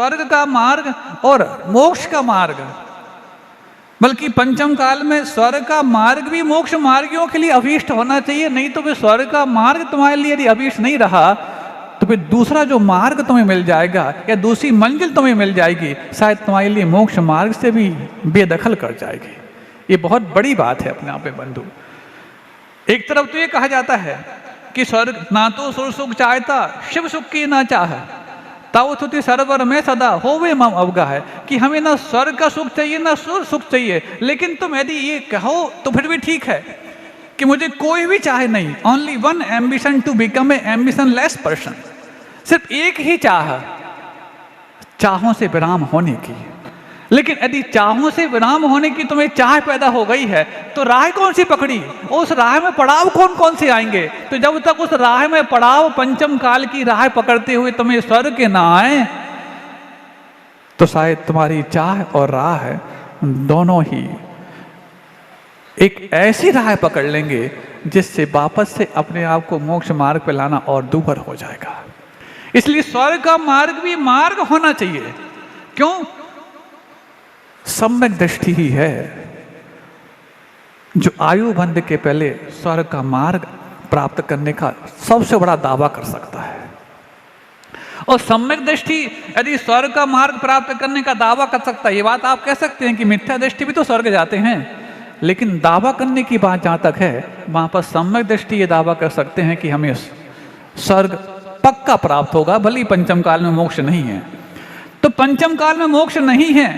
स्वर्ग का मार्ग और मोक्ष का मार्ग, बल्कि पंचम काल में स्वर्ग का मार्ग भी मोक्ष मार्गियों के लिए अभीष्ट होना चाहिए। नहीं तो फिर स्वर्ग का मार्ग तुम्हारे लिए यदि अभीष्ट नहीं रहा तो फिर दूसरा जो मार्ग तुम्हें मिल जाएगा या दूसरी मंजिल तुम्हें मिल जाएगी, शायद तुम्हारे लिए मोक्ष मार्ग से भी बेदखल कर जाएगी। ये बहुत बड़ी बात है अपने आप में बंधु। एक तरफ तो ये कहा जाता है कि स्वर्ग ना तो सुर सुख चाहता शिव सुख की ना चाह, ताऊ तुति सरवर में सदा होवे मम अवगा है कि हमें ना स्वर्ग का सुख चाहिए ना सुर सुख चाहिए। लेकिन तुम यदि ये कहो तो फिर भी ठीक है कि मुझे कोई भी चाहे नहीं, only one ambition to become a ambitionless person, सिर्फ एक ही चाह, चाहों से विराम होने की। लेकिन यदि चाहों से विराम होने की तुम्हें चाह पैदा हो गई है तो राह कौन सी पकड़ी, उस राह में पड़ाव कौन कौन से आएंगे। तो जब तक उस राह में पड़ाव पंचम काल की राह पकड़ते हुए तुम्हें स्वर्ग के ना आए तो शायद तुम्हारी चाह और राह दोनों ही एक ऐसी राह पकड़ लेंगे जिससे वापस से अपने आप को मोक्ष मार्ग पर लाना और दूभर हो जाएगा। इसलिए स्वर्ग का मार्ग भी मार्ग होना चाहिए। क्यों? सम्यक दृष्टि ही है जो आयु बंध के पहले स्वर्ग का मार्ग प्राप्त करने का सबसे बड़ा दावा कर सकता है। और सम्यक दृष्टि यदि स्वर्ग का मार्ग प्राप्त करने का दावा कर सकता है, ये बात आप कह सकते हैं कि मिथ्या दृष्टि भी तो स्वर्ग जाते हैं, लेकिन दावा करने की बात जहां तक है वहां पर सम्यक दृष्टि ये दावा कर सकते हैं कि हमें स्वर्ग पक्का प्राप्त होगा, भले ही पंचम काल में मोक्ष नहीं है। तो पंचम काल में मोक्ष नहीं है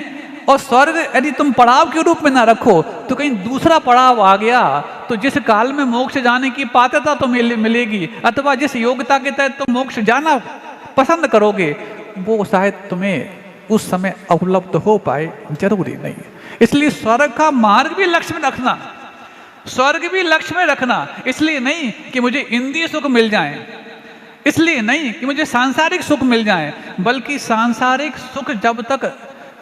और स्वर्ग यदि तुम पड़ाव के रूप में ना रखो तो कहीं दूसरा पड़ाव आ गया तो जिस काल में मोक्ष जाने की पात्रता तो मिलेगी अथवा जिस योग्यता के तहत तुम मोक्ष जाना पसंद करोगे वो शायद तुम्हें उस समय उपलब्ध हो पाए, जरूरी नहीं। इसलिए स्वर्ग का मार्ग भी लक्ष्य में रखना, स्वर्ग भी लक्ष्य में रखना। इसलिए नहीं कि मुझे इंद्रिय सुख मिल जाए, इसलिए नहीं कि मुझे सांसारिक सुख मिल जाए, बल्कि सांसारिक सुख जब तक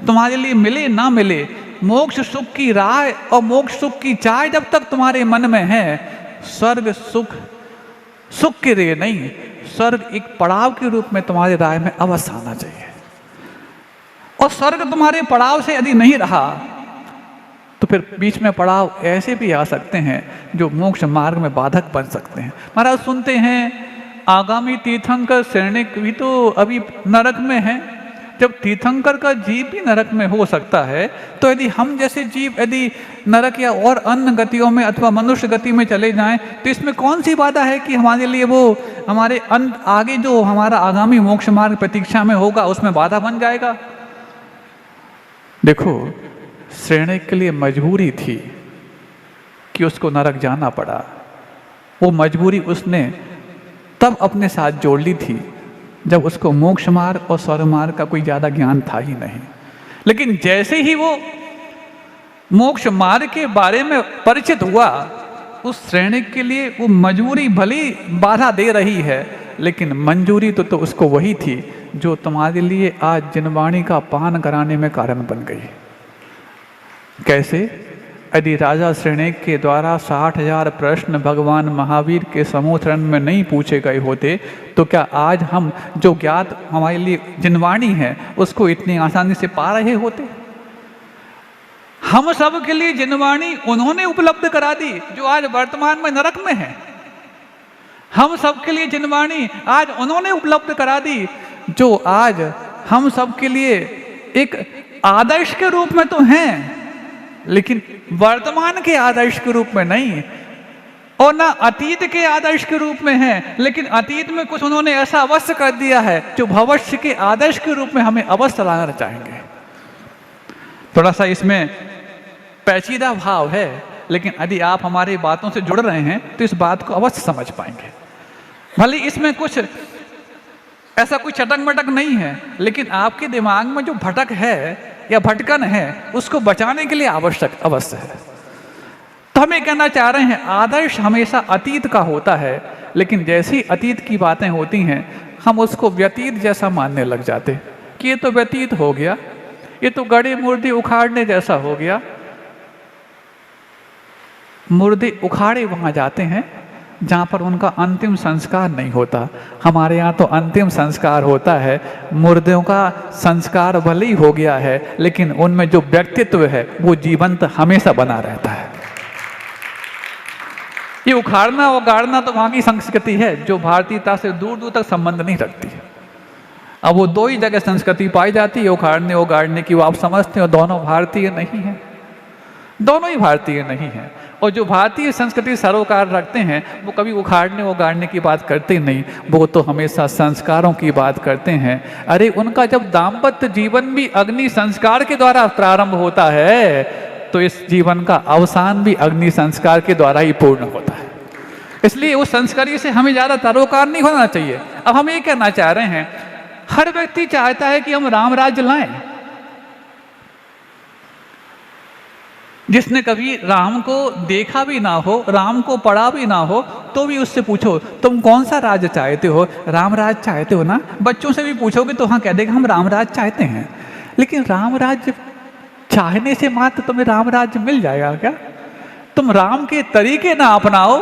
तुम्हारे लिए मिले ना मिले, मोक्ष सुख की राह और मोक्ष सुख की चाह जब तक तुम्हारे मन में है, स्वर्ग सुख सुख के लिए नहीं, स्वर्ग एक पड़ाव के रूप में तुम्हारे राह में अवश्य आना चाहिए। और स्वर्ग तुम्हारे पड़ाव से यदि नहीं रहा तो फिर बीच में पड़ाव ऐसे भी आ सकते हैं जो मोक्ष मार्ग में बाधक बन सकते हैं। महाराज सुनते हैं आगामी तीर्थंकर सैनिक भी तो अभी नरक में है। जब तीर्थंकर का जीव भी नरक में हो सकता है तो यदि हम जैसे जीव यदि नरक या और अन्य गतियों में अथवा मनुष्य गति में चले जाएं तो इसमें कौन सी बाधा है कि हमारे लिए वो हमारे आगे जो हमारा आगामी मोक्ष मार्ग प्रतीक्षा में होगा उसमें बाधा बन जाएगा। देखो, श्रेणिक के लिए मजबूरी थी कि उसको नरक जाना पड़ा। वो मजबूरी उसने तब अपने साथ जोड़ ली थी जब उसको मोक्ष मार्ग और स्वर्ग मार्ग का कोई ज्यादा ज्ञान था ही नहीं। लेकिन जैसे ही वो मोक्ष मार्ग के बारे में परिचित हुआ, उस श्रेणी के लिए वो मजबूरी भली बाधा दे रही है, लेकिन मंजूरी तो उसको वही थी जो तुम्हारे लिए आज जिनवाणी का पान कराने में कारण बन गई। कैसे? यदि राजा श्रेणिक के द्वारा 60,000 प्रश्न भगवान महावीर के समूहरण में नहीं पूछे गए होते तो क्या आज हम जो ज्ञात हमारे लिए जिनवाणी है उसको इतनी आसानी से पा रहे होते? हम सब के लिए जिनवाणी उन्होंने उपलब्ध करा दी जो आज वर्तमान में नरक में है। हम सब के लिए जिनवाणी आज उन्होंने उपलब्ध करा दी जो आज हम सब के लिए एक आदर्श के रूप में तो हैं, लेकिन वर्तमान के आदर्श के रूप में नहीं, और ना अतीत के आदर्श के रूप में है, लेकिन अतीत में कुछ उन्होंने ऐसा अवश्य कर दिया है जो भविष्य के आदर्श के रूप में हमें अवश्य लाना चाहेंगे। थोड़ा सा इसमें पेचीदा भाव है, लेकिन यदि आप हमारी बातों से जुड़ रहे हैं तो इस बात को अवश्य समझ पाएंगे। भले इसमें कुछ ऐसा कोई चटक मटक नहीं है, लेकिन आपके दिमाग में जो भटक है या भटकन है उसको बचाने के लिए आवश्यक अवश्य है। तो हम ये कहना चाह रहे हैं आदर्श हमेशा अतीत का होता है, लेकिन जैसी अतीत की बातें होती हैं हम उसको व्यतीत जैसा मानने लग जाते कि ये तो व्यतीत हो गया, ये तो गड़े मुर्दे उखाड़ने जैसा हो गया। मुर्दे उखाड़े वहां जाते हैं, जहाँ पर उनका अंतिम संस्कार नहीं होता। हमारे यहाँ तो अंतिम संस्कार होता है, मुर्दों का संस्कार भले ही हो गया है लेकिन उनमें जो व्यक्तित्व है वो जीवंत हमेशा बना रहता है। ये उखाड़ना और गाड़ना तो वहाँ की संस्कृति है जो भारतीयता से दूर दूर तक संबंध नहीं रखती है। अब वो दो ही जगह संस्कृति पाई जाती है, उखाड़ने और गाड़ने की, वो आप समझते हो दोनों भारतीय नहीं है, दोनों ही भारतीय नहीं है। और जो भारतीय संस्कृति सरोकार रखते हैं वो कभी उखाड़ने और गाड़ने की बात करते नहीं, वो तो हमेशा संस्कारों की बात करते हैं। अरे उनका जब दाम्पत्य जीवन भी अग्नि संस्कार के द्वारा प्रारंभ होता है तो इस जीवन का अवसान भी अग्नि संस्कार के द्वारा ही पूर्ण होता है। इसलिए उस संस्कारी से हमें ज़्यादा तरोकार नहीं होना चाहिए। अब हम ये कहना चाह रहे हैं, हर व्यक्ति चाहता है कि हम राम राज्य लाएं। जिसने कभी राम को देखा भी ना हो, राम को पढ़ा भी ना हो, तो भी उससे पूछो तुम कौन सा राज्य चाहते हो, राम राज्य चाहते हो ना। बच्चों से भी पूछोगे तो हाँ कह देगा हम राम राज्य चाहते हैं। लेकिन राम राज्य चाहने से मात्र तुम्हें राम राज्य मिल जाएगा क्या? तुम राम के तरीके ना अपनाओ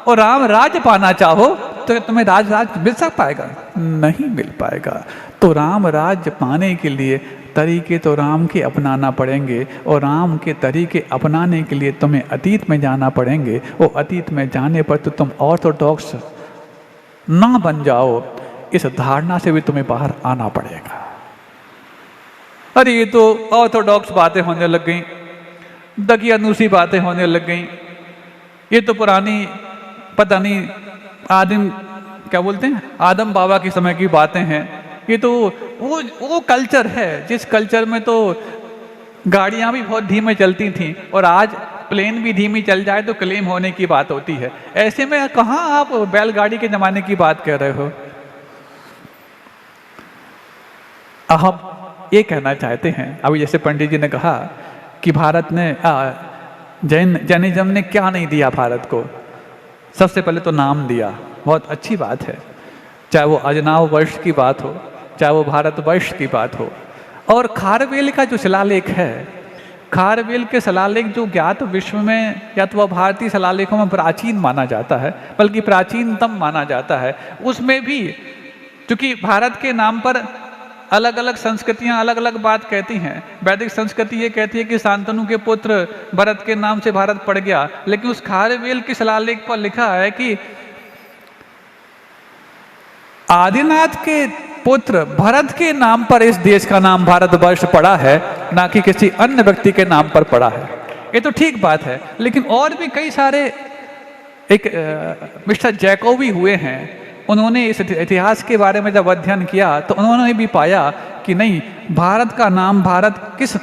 और राम राज्य पाना चाहो तो तुम्हें राज्य मिल पाएगा? नहीं मिल पाएगा। तो राम राज्य पाने के लिए तरीके तो राम के अपनाना पड़ेंगे और राम के तरीके अपनाने के लिए तुम्हें अतीत में जाना पड़ेंगे और अतीत में जाने पर तो तुम ऑर्थोडॉक्स ना बन जाओ, इस धारणा से भी तुम्हें बाहर आना पड़ेगा। अरे ये तो ऑर्थोडॉक्स बातें होने लग गई, दकियानूसी बातें होने लग गई, ये तो पुरानी पता नहीं आदिम क्या बोलते हैं आदम बाबा के समय की बातें हैं। ये तो वो कल्चर है जिस कल्चर में तो गाड़ियां भी बहुत धीमे चलती थीं और आज प्लेन भी धीमी चल जाए तो क्लेम होने की बात होती है। ऐसे में कहाँ आप बैलगाड़ी के ज़माने की बात कर रहे हो? हम ये कहना चाहते हैं, अभी जैसे पंडित जी ने कहा कि भारत ने जैनिज्म ने क्या नहीं दिया भारत को। सबसे पहले तो नाम दिया, बहुत अच्छी बात है, चाहे वो अजनाव वर्ष की बात हो, चाहे वो भारतवर्ष की बात हो। और खारवेल का जो शिलालेख है, खारवेल के शिलालेख जो ज्ञात विश्व में या तो वह भारतीय शिलालेखों में प्राचीन माना जाता है, बल्कि प्राचीनतम माना जाता है। उसमें भी चूंकि भारत के नाम पर अलग अलग संस्कृतियां अलग अलग बात कहती हैं। वैदिक संस्कृति ये कहती है कि शांतनु के पुत्र भरत के नाम से भारत पड़ गया, लेकिन उस खारवेल के शिलालेख पर लिखा है कि आदिनाथ के पुत्र भरत के नाम पर इस देश का नाम भारतवर्ष पड़ा है, ना कि किसी अन्य व्यक्ति के नाम पर पड़ा है। ये तो ठीक बात है, लेकिन और भी कई सारे मिस्टर जैकोबी हुए हैं, उन्होंने इस इतिहास के बारे में जब अध्ययन किया तो उन्होंने भी पाया कि नहीं, भारत का नाम भारत किस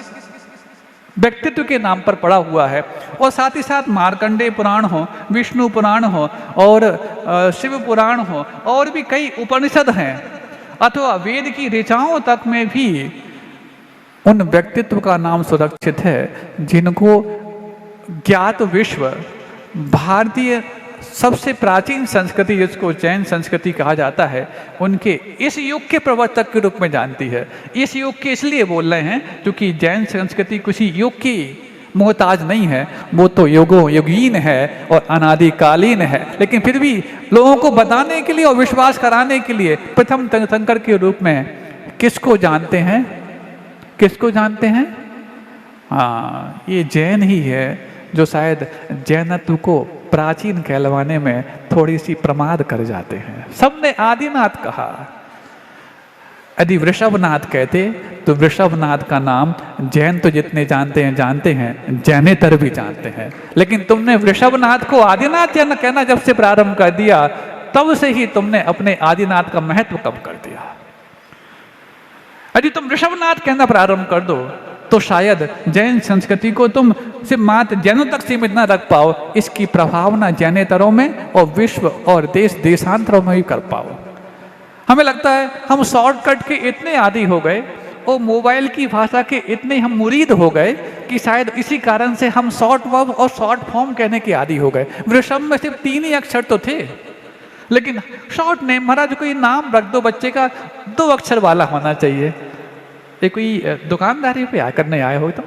व्यक्तित्व के नाम पर पड़ा हुआ है। और साथ ही साथ मार्कंडेय पुराण हो, विष्णु पुराण हो और शिव पुराण हो, और भी कई उपनिषद हैं अथवा वेद की ऋचाओं तक में भी उन व्यक्तित्व का नाम सुरक्षित है जिनको ज्ञात विश्व भारतीय सबसे प्राचीन संस्कृति जिसको जैन संस्कृति कहा जाता है, उनके इस युग के प्रवर्तक के रूप में जानती है। इस युग के इसलिए बोल रहे हैं क्योंकि जैन संस्कृति किसी युग की मोहताज नहीं है, वो तो युगों युगीन है और अनादिकालीन है। लेकिन फिर भी लोगों को बताने के लिए और विश्वास कराने के लिए प्रथम तीर्थंकर के रूप में किसको जानते हैं? किसको जानते हैं? हाँ, ये जैन ही है जो शायद जैनत्व को प्राचीन कहलवाने में थोड़ी सी प्रमाद कर जाते हैं। सबने आदिनाथ कहा, यदि वृषभनाथ कहते तो वृषभनाथ का नाम जैन तो जितने जानते हैं जैनेतर भी जानते हैं, लेकिन तुमने वृषभनाथ को आदिनाथ कहना जब से प्रारंभ कर दिया तब से ही तुमने अपने आदिनाथ का महत्व कम कर दिया। यदि तुम वृषभनाथ कहना प्रारंभ कर दो तो शायद जैन संस्कृति को तुम सिर्फ मात्र जैनों तक सीमित न रख पाओ, इसकी प्रभावना जैनेतरों में और विश्व और देश देशांतरों में भी कर पाओ। हमें लगता है हम शॉर्टकट के इतने आदी हो गए और मोबाइल की भाषा के इतने हम मुरीद हो गए कि शायद इसी कारण से हम शॉर्ट वर्ब और शॉर्ट फॉर्म कहने के आदी हो गए। वृषभ में सिर्फ 3 ही अक्षर तो थे, लेकिन शॉर्ट नेम, महाराज कोई नाम रख दो बच्चे का 2 अक्षर वाला होना चाहिए। ये कोई दुकानदारी पे करने आए हो, तो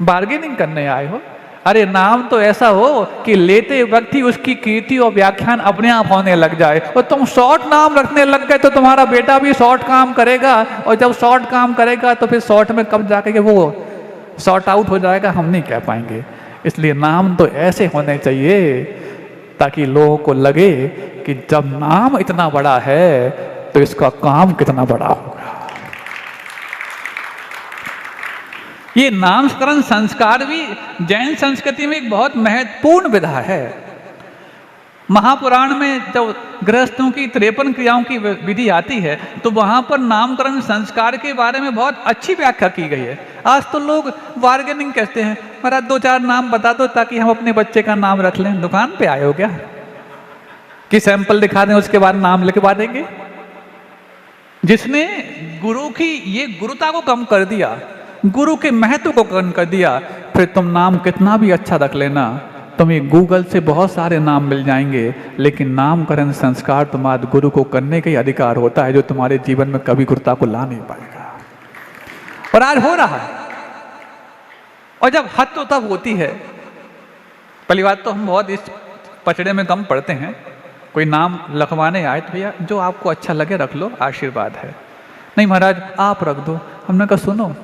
बार्गेनिंग करने आए हो, अरे नाम तो ऐसा हो कि लेते वक्त ही उसकी कीर्ति और व्याख्यान अपने आप होने लग जाए। और तुम शॉर्ट नाम रखने लग गए तो तुम्हारा बेटा भी शॉर्ट काम करेगा, और जब शॉर्ट काम करेगा तो फिर शॉर्ट में कब जाके वो शॉर्ट आउट हो जाएगा, हम नहीं कह पाएंगे। इसलिए नाम तो ऐसे होने चाहिए ताकि लोगों को लगे कि जब नाम इतना बड़ा है तो इसका काम कितना बड़ा होगा। ये नामकरण संस्कार भी जैन संस्कृति में एक बहुत महत्वपूर्ण विधा है। महापुराण में जब गृहस्थों की 53 क्रियाओं की विधि आती है तो वहां पर नामकरण संस्कार के बारे में बहुत अच्छी व्याख्या की गई है। आज तो लोग बार्गेनिंग कहते हैं, महाराज 2-4 नाम बता दो ताकि हम अपने बच्चे का नाम रख लें। दुकान पे आए हो क्या कि सैंपल दिखा दें उसके बाद नाम लिखवा देंगे? जिसने गुरु की ये गुरुता को कम कर दिया, गुरु के महत्व को कम कर दिया, फिर तुम नाम कितना भी अच्छा रख लेना, तुम्हें गूगल से बहुत सारे नाम मिल जाएंगे, लेकिन नामकरण संस्कार तुम्हारे गुरु को करने का ही अधिकार होता है जो तुम्हारे जीवन में कभी गुरुता को ला नहीं पाएगा। और आज हो रहा है। और जब हद तो तब होती है। पहली बात तो हम बहुत इस पचड़े में कम पढ़ते हैं, कोई नाम लिखवाने आए तो भैया जो आपको अच्छा लगे रख लो, आशीर्वाद है। नहीं महाराज आप रख दो। हमने कहा सुनो,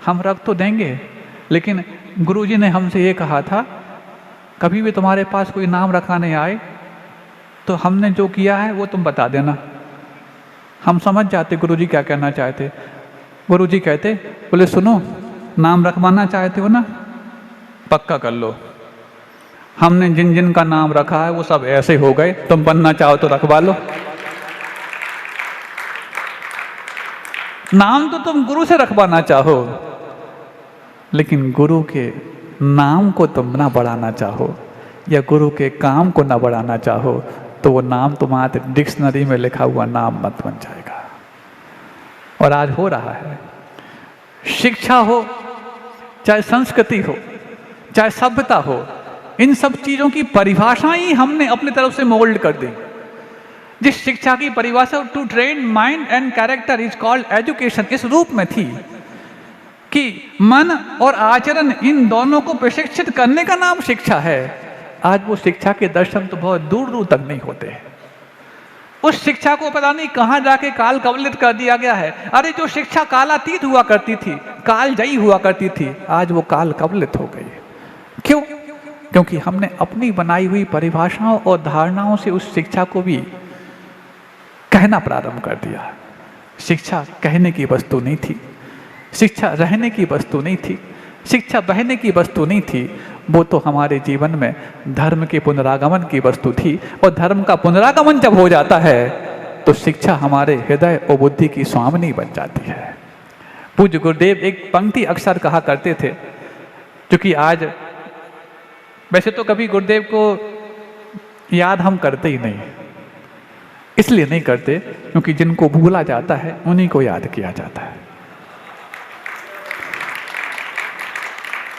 हम रख तो देंगे, लेकिन गुरुजी ने हमसे ये कहा था कभी भी तुम्हारे पास कोई नाम रखाने आए तो हमने जो किया है वो तुम बता देना। हम समझ जाते गुरुजी क्या कहना चाहते। गुरुजी कहते बोले सुनो, नाम रखवाना चाहते हो ना, पक्का कर लो। हमने जिन जिन का नाम रखा है वो सब ऐसे हो गए, तुम बनना चाहो तो रखवा लो। नाम तो तुम गुरु से रखवाना चाहो, लेकिन गुरु के नाम को तुम ना बढ़ाना चाहो या गुरु के काम को ना बढ़ाना चाहो तो वो नाम तुम्हारे डिक्शनरी में लिखा हुआ नाम मत बन जाएगा। और आज हो रहा है। शिक्षा हो, चाहे संस्कृति हो, चाहे सभ्यता हो, इन सब चीजों की परिभाषा ही हमने अपनी तरफ से मोल्ड कर दी। जिस शिक्षा की परिभाषा to train mind and character is called education इस रूप में थी कि मन और आचरण इन दोनों को प्रशिक्षित करने का नाम शिक्षा है, आज वो शिक्षा के दर्शन तो बहुत दूर दूर तक नहीं होते हैं। उस शिक्षा को पता नहीं कहां जाके काल कवलित कर दिया गया है। अरे जो शिक्षा कालातीत हुआ करती थी, कालजयी हुआ करती थी, आज वो काल कवलित हो गई। क्यों? क्योंकि हमने अपनी बनाई हुई परिभाषाओं और धारणाओं से उस शिक्षा को भी कहना प्रारंभ कर दिया। शिक्षा कहने की वस्तु नहीं थी, शिक्षा रहने की वस्तु नहीं थी, शिक्षा बहने की वस्तु नहीं थी, वो तो हमारे जीवन में धर्म के पुनरागमन की वस्तु थी। और धर्म का पुनरागमन जब हो जाता है तो शिक्षा हमारे हृदय और बुद्धि की स्वामिनी बन जाती है। पूज्य गुरुदेव एक पंक्ति अक्सर कहा करते थे, क्योंकि आज वैसे तो कभी गुरुदेव को याद हम करते ही नहीं, इसलिए नहीं करते क्योंकि जिनको भूला जाता है उन्हीं को याद किया जाता है।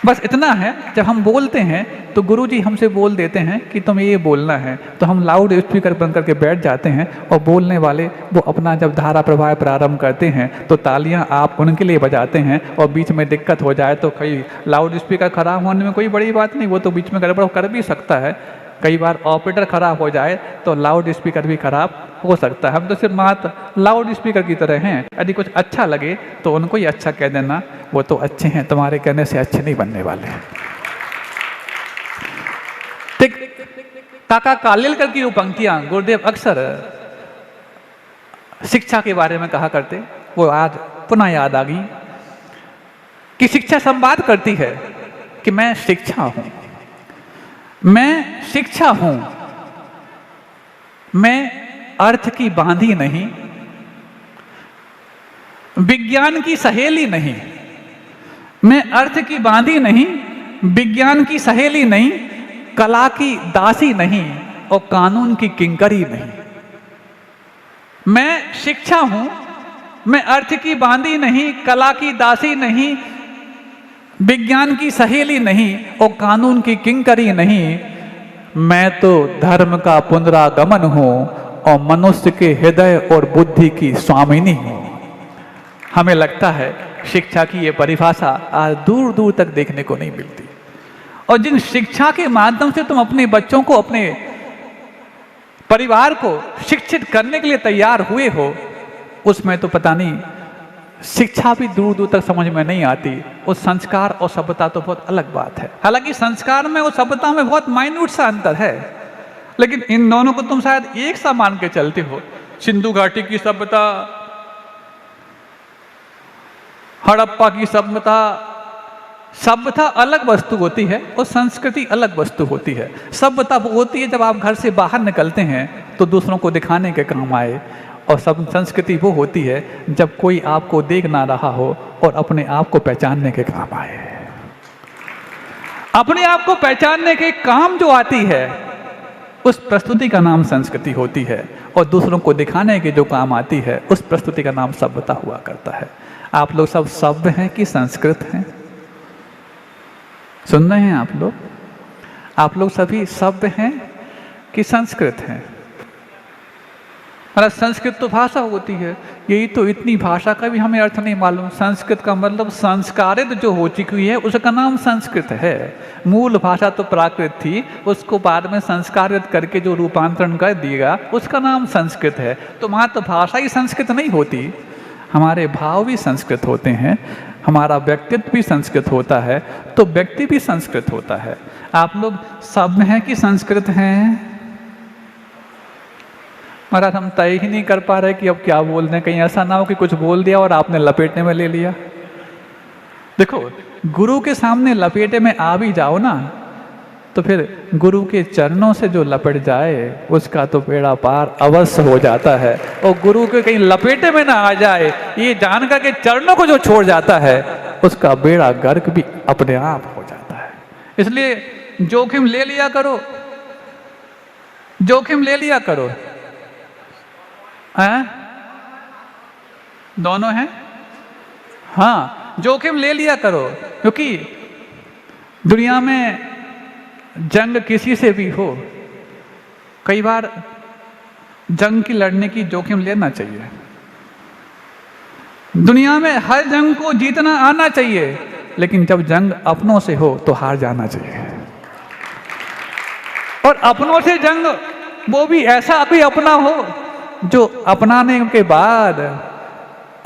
बस इतना है, जब हम बोलते हैं तो गुरुजी हमसे बोल देते हैं कि तुम्हें ये बोलना है, तो हम लाउड स्पीकर बन करके बैठ जाते हैं और बोलने वाले वो अपना जब धारा प्रवाह प्रारंभ करते हैं तो तालियां आप उनके लिए बजाते हैं। और बीच में दिक्कत हो जाए तो कई लाउड स्पीकर खराब होने में कोई बड़ी बात नहीं, वो तो बीच में गड़बड़ कर भी सकता है। कई बार ऑपरेटर खराब हो जाए तो लाउड स्पीकर भी खराब हो सकता है। हम तो सिर्फ मात्र लाउड स्पीकर की तरह हैं, यदि कुछ अच्छा लगे तो उनको ही अच्छा कह देना, वो तो अच्छे हैं, तुम्हारे कहने से अच्छे नहीं बनने वाले। काका कालेलकर की वो पंक्तियां गुरुदेव अक्सर शिक्षा के बारे में कहा करते, वो आज पुनः याद आ गई कि शिक्षा संवाद करती है कि मैं शिक्षा हूं, मैं शिक्षा हूं, मैं अर्थ की बांधी नहीं, विज्ञान की सहेली नहीं, मैं अर्थ की बांधी नहीं, विज्ञान की सहेली नहीं, कला की दासी नहीं और कानून की किंकरी नहीं। मैं शिक्षा हूं, मैं अर्थ की बांधी नहीं, कला की दासी नहीं, विज्ञान की सहेली नहीं और कानून की किंकरी नहीं, मैं तो धर्म का पुनरागमन हूं और मनुष्य के हृदय और बुद्धि की स्वामिनी हूं। हमें लगता है शिक्षा की ये परिभाषा आज दूर दूर तक देखने को नहीं मिलती। और जिन शिक्षा के माध्यम से तुम अपने बच्चों को, अपने परिवार को शिक्षित करने के लिए तैयार हुए हो, उसमें तो पता नहीं, शिक्षा भी दूर दूर तक समझ में नहीं आती। उस संस्कार और सभ्यता तो बहुत अलग बात है। हालांकि संस्कार में और सभ्यता में बहुत माइन्यूट सा अंतर है, लेकिन इन दोनों को तुम शायद एक सा मान के चलते हो। सिंधु घाटी की सभ्यता, हड़प्पा की सभ्यता, सभ्यता अलग वस्तु होती है और संस्कृति अलग वस्तु होती है। सभ्यता वो होती है जब आप घर से बाहर निकलते हैं तो दूसरों को दिखाने के काम आए, और सब संस्कृति वो होती है जब कोई आपको देख ना रहा हो और अपने आप को पहचानने के काम आए। अपने आप को पहचानने के काम जो आती है उस प्रस्तुति का नाम संस्कृति होती है, और दूसरों को दिखाने के जो काम आती है उस प्रस्तुति का नाम सभ्यता हुआ करता है। आप लोग सब सभ्य हैं कि संस्कृत हैं? सुन रहे हैं आप लोग? आप लोग सभी सभ्य हैं कि संस्कृत हैं? अरे संस्कृत तो भाषा होती है, यही तो, इतनी भाषा का भी हमें अर्थ नहीं मालूम। संस्कृत का मतलब संस्कारित जो हो चुकी है उसका नाम संस्कृत है। मूल भाषा तो प्राकृत थी, उसको बाद में संस्कारित करके जो रूपांतरण कर दिएगा उसका नाम संस्कृत है। तो वहाँ तो भाषा ही संस्कृत नहीं होती, हमारे भाव भी संस्कृत होते हैं, हमारा व्यक्तित्व भी संस्कृत होता है, तो व्यक्ति भी संस्कृत होता है। आप लोग सभ्य हैं कि संस्कृत हैं? महाराज हम तय ही नहीं कर पा रहे कि अब क्या बोल रहे हैं, कहीं ऐसा ना हो कि कुछ बोल दिया और आपने लपेटने में ले लिया। देखो, गुरु के सामने लपेटे में आ भी जाओ ना तो फिर गुरु के चरणों से जो लपट जाए उसका तो बेड़ा पार अवश्य हो जाता है। और गुरु के कहीं लपेटे में ना आ जाए ये जानकर के चरणों को जो छोड़ जाता है उसका बेड़ा गर्क भी अपने आप हो जाता है। इसलिए जोखिम ले लिया करो, जोखिम ले लिया करो। हैं? दोनों हैं? हाँ, जोखिम ले लिया करो, क्योंकि दुनिया में जंग किसी से भी हो, कई बार जंग की लड़ने की जोखिम लेना चाहिए। दुनिया में हर जंग को जीतना आना चाहिए, लेकिन जब जंग अपनों से हो तो हार जाना चाहिए। और अपनों से जंग वो भी ऐसा कोई अपना हो जो अपनाने के बाद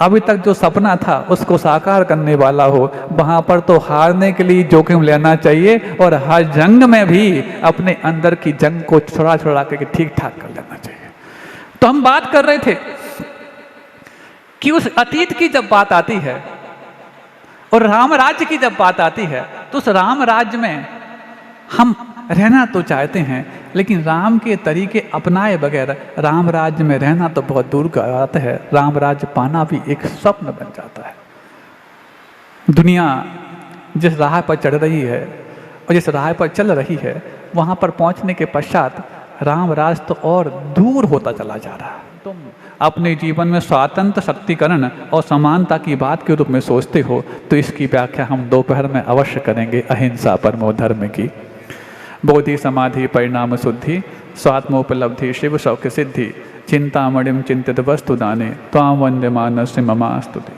अभी तक जो सपना था उसको साकार करने वाला हो। वहां पर तो हारने के लिए जोखिम लेना चाहिए, और हर जंग में भी अपने अंदर की जंग को छोड़ा छोड़ा करके ठीक ठाक कर लेना चाहिए। तो हम बात कर रहे थे कि उस अतीत की जब बात आती है और राम राज्य की जब बात आती है तो उस राम राज्य में हम रहना तो चाहते हैं, लेकिन राम के तरीके अपनाए बगैर राम राज्य में रहना तो बहुत दूर का बात है। राम राज्य पाना भी एक स्वप्न बन जाता है। दुनिया जिस राह पर चढ़ रही है और जिस राह पर चल रही है वहाँ पर पहुँचने के पश्चात राम राज्य तो और दूर होता चला जा रहा है। तुम अपने जीवन में स्वातंत्र शक्तिकरण और समानता की बात के रूप में सोचते हो तो इसकी व्याख्या हम दोपहर में अवश्य करेंगे अहिंसा परमो धर्म की। बोधि समाधि परिणाम शुद्धि स्वात्मोपलब्धि शिव सौख्य सिद्धि चिंतामणिम चिंतित वस्तु दाने त्वां वंद्यमानस्य ममास्तुते।